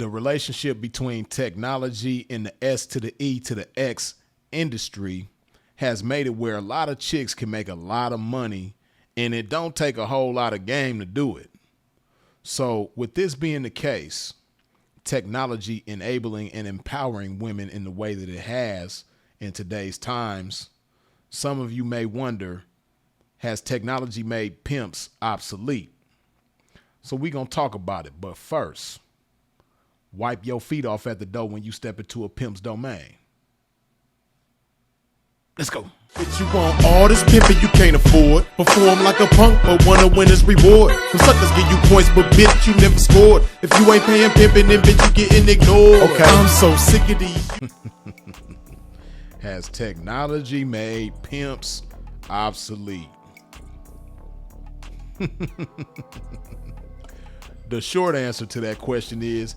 the relationship between technology and the S to the E to the X industry has made it where a lot of chicks can make a lot of money, and it don't take a whole lot of game to do it. So with this being the case, technology enabling and empowering women in the way that it has in today's times, some of you may wonder, has technology made pimps obsolete? So we're going to talk about it. But first, wipe your feet off at the door when you step into a pimp's domain. Let's go. Bitch, you want all this pimping you can't afford. Perform like a punk, but wanna win his reward. Some suckers give you points, but bitch, you never scored. If you ain't paying pimping, then bitch, you getting ignored. Okay, I'm so sick of these. Has technology made pimps obsolete? The short answer to that question is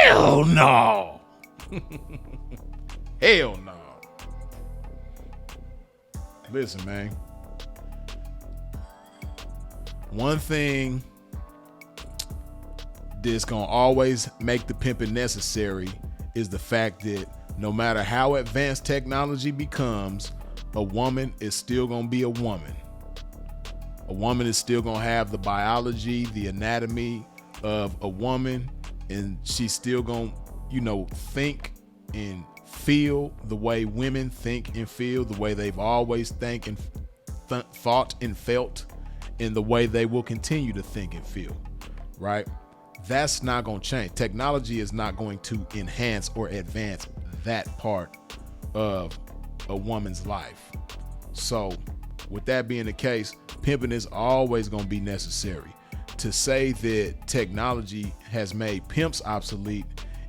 hell no. Hell no. Listen, man. One thing that's gonna always make the pimping necessary is the fact that no matter how advanced technology becomes, a woman is still gonna be a woman. A woman is still gonna have the biology, the anatomy of a woman, and she's still gonna, think and feel the way women think and feel, the way they've always think and thought and felt, and the way they will continue to think and feel, right? That's not going to change. Technology is not going to enhance or advance that part of a woman's life. So with that being the case, pimping is always going to be necessary. To say that technology has made pimps obsolete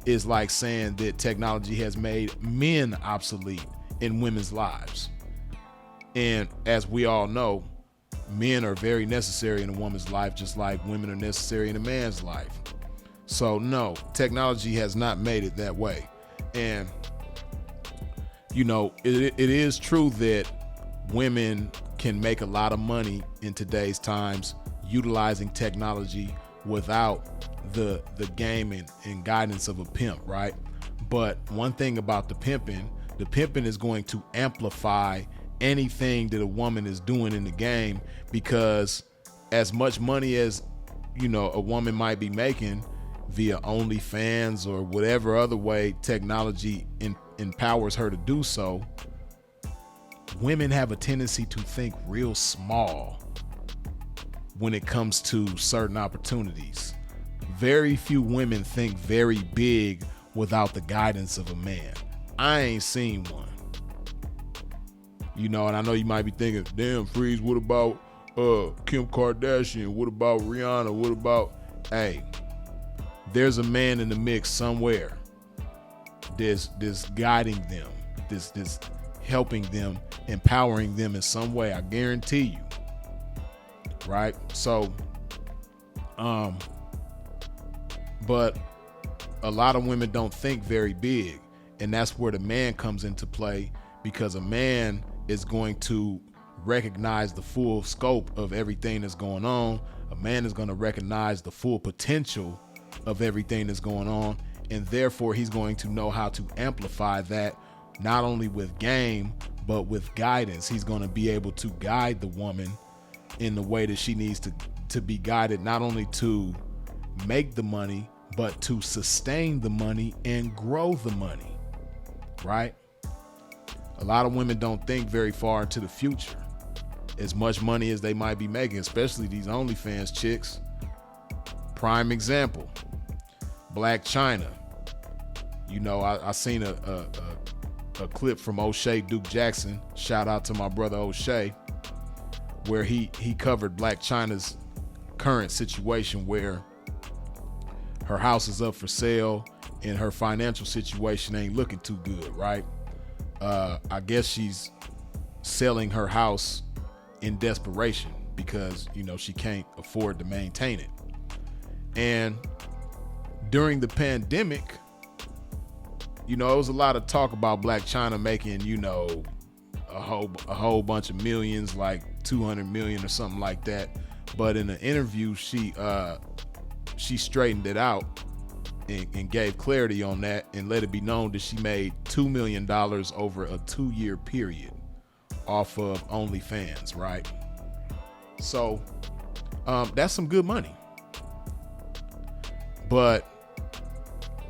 is like saying that technology has made men obsolete in women's lives. And as we all know, men are very necessary in a woman's life, just like women are necessary in a man's life. So no, technology has not made it that way. And, it is true that women can make a lot of money in today's times utilizing technology without the game and guidance of a pimp, right? But one thing about the pimping is going to amplify anything that a woman is doing in the game, because as much money as a woman might be making via OnlyFans or whatever other way technology empowers her to do so, women have a tendency to think real small when it comes to certain opportunities. Very few women think very big without the guidance of a man. I ain't seen one. And I know you might be thinking, damn, Freeze, what about Kim Kardashian? What about Rihanna? What about, hey, there's a man in the mix somewhere that's guiding them, this helping them, empowering them in some way. I guarantee you. Right? So, but a lot of women don't think very big, and that's where the man comes into play, because a man is going to recognize the full scope of everything that's going on. A man is going to recognize the full potential of everything that's going on, and therefore he's going to know how to amplify that, not only with game, but with guidance. He's going to be able to guide the woman in the way that she needs to be guided, not only to make the money, but to sustain the money and grow the money, right? A lot of women don't think very far into the future. As much money as they might be making, especially these OnlyFans chicks. Prime example, Black China. I seen a clip from O'Shea Duke Jackson. Shout out to my brother O'Shea, where he covered Black China's current situation, where her house is up for sale and her financial situation ain't looking too good, right? I guess she's selling her house in desperation because, she can't afford to maintain it. And during the pandemic, it was a lot of talk about Black China making, a whole bunch of millions, like 200 million or something like that. But in an interview, she she straightened it out and gave clarity on that and let it be known that she made $2 million over a 2-year period off of OnlyFans, right? So that's some good money. But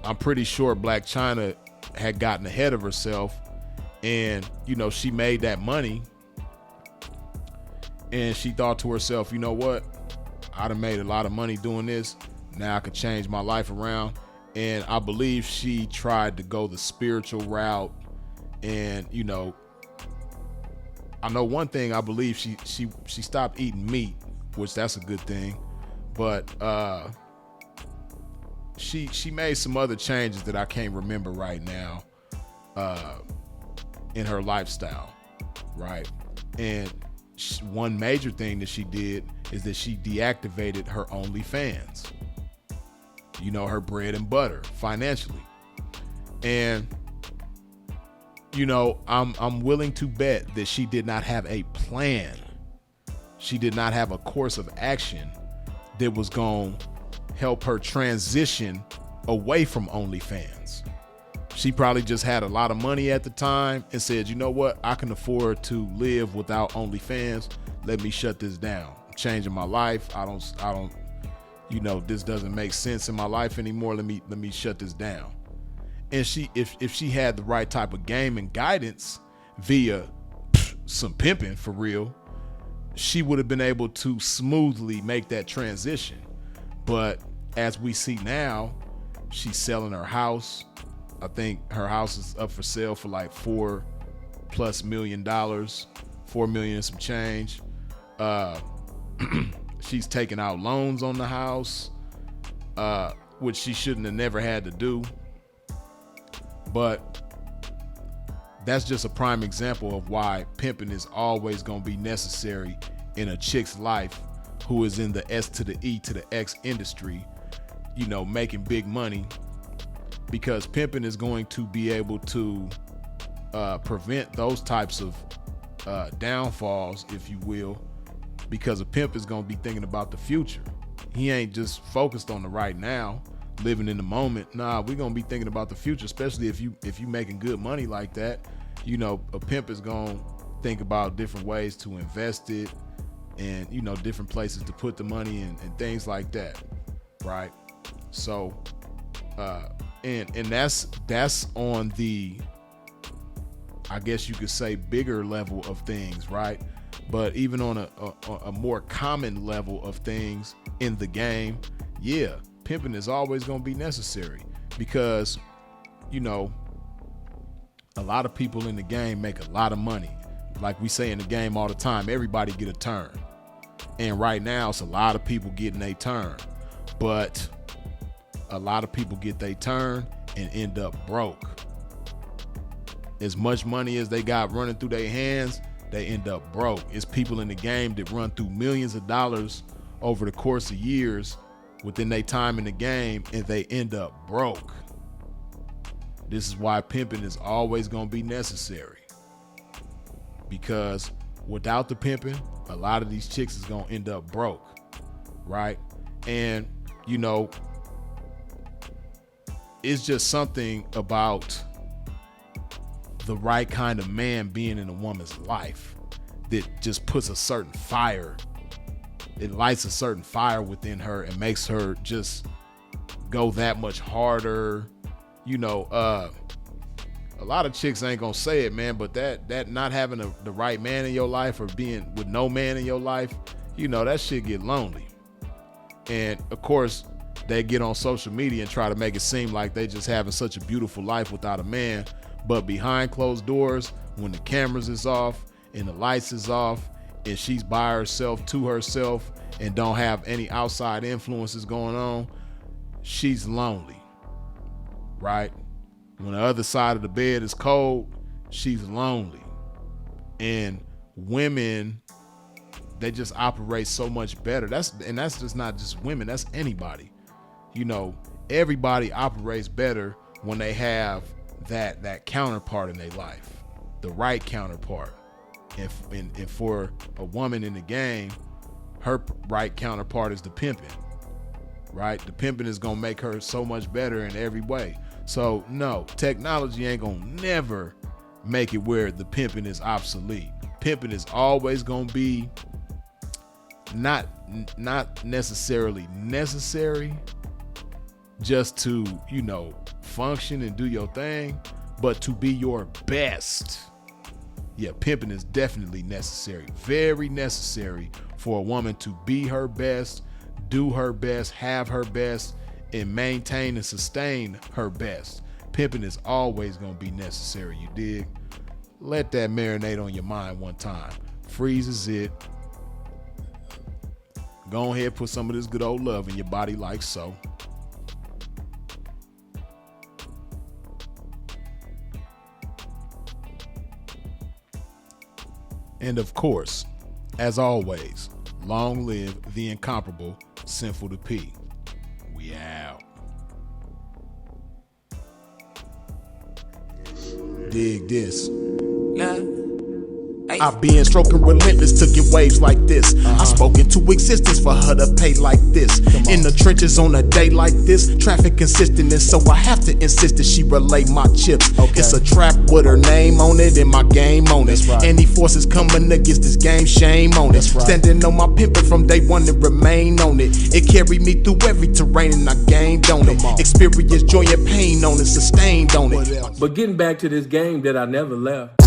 I'm pretty sure Black China had gotten ahead of herself, and she made that money and she thought to herself, you know what, I done made a lot of money doing this, now I could change my life around. And I believe she tried to go the spiritual route, and I know one thing, I believe she stopped eating meat, which that's a good thing, but she made some other changes that I can't remember right now in her lifestyle, right? And one major thing that she did is that she deactivated her OnlyFans, her bread and butter financially. And I'm willing to bet that she did not have a plan. She did not have a course of action that was going to help her transition away from OnlyFans. She probably just had a lot of money at the time and said, you know what, I can afford to live without OnlyFans. Let me shut this down. I'm changing my life. I don't, this doesn't make sense in my life anymore. Let me shut this down. And if she had the right type of game and guidance via some pimping for real, she would have been able to smoothly make that transition. But as we see now, she's selling her house. I think her house is up for sale for like $4+ million, $4 million and some change. She's taking out loans on the house, which she shouldn't have never had to do. But that's just a prime example of why pimping is always going to be necessary in a chick's life who is in the S to the E to the X industry, making big money, because pimping is going to be able to prevent those types of downfalls, if you will, because a pimp is going to be thinking about the future. He ain't just focused on the right now, living in the moment. Nah, we're going to be thinking about the future, especially if you making good money like that. A pimp is going to think about different ways to invest it and, different places to put the money in and things like that. Right. So, and that's on the, I guess you could say, bigger level of things. Right. But even on a more common level of things in the game, yeah, pimping is always going to be necessary, because, a lot of people in the game make a lot of money. Like we say in the game all the time, everybody get a turn. And right now, it's a lot of people getting a turn. But a lot of people get their turn and end up broke. As much money as they got running through their hands, they end up broke. It's people in the game that run through millions of dollars over the course of years within their time in the game, and they end up broke. This is why pimping is always going to be necessary, because without the pimping, a lot of these chicks is going to end up broke, right? And, it's just something about the right kind of man being in a woman's life that just puts a certain fire. It lights a certain fire within her and makes her just go that much harder. A lot of chicks ain't gonna say it, man, but that not having the right man in your life, or being with no man in your life, that shit get lonely. And of course, they get on social media and try to make it seem like they just having such a beautiful life without a man. But behind closed doors, when the cameras is off and the lights is off, and she's by herself to herself and don't have any outside influences going on, she's lonely, right? When the other side of the bed is cold, she's lonely. And women, they just operate so much better. That's just not just women, that's anybody. Everybody operates better when they have that counterpart in their life, the right counterpart. And for a woman in the game, her right counterpart is the pimping. right? The pimping is gonna make her so much better in every way. So no, technology ain't gonna never make it where the pimping is obsolete. Pimping is always gonna be not necessarily necessary just to, you know, function and do your thing, but to be your best. Yeah, pimping is definitely necessary, very necessary for a woman to be her best, do her best, have her best, and maintain and sustain her best. Pimping is always gonna be necessary, you dig? Let that marinate on your mind one time. Freezes it. Go ahead, put some of this good old love in your body like so. And of course, as always, long live the incomparable Sinful to P. We out. Dig this. I've been stroking relentless to get waves like this. I spoke into existence for her to pay like this. In the trenches on a day like this, traffic consistent, and so I have to insist that she relay my chips. It's a trap with her name on it and my game on it. Any forces coming against this game, shame on it. Standing on my pimpin' from day one and remain on it. It carried me through every terrain and I gained on it. Experience joy and pain on it, sustained on it. But getting back to this game that I never left.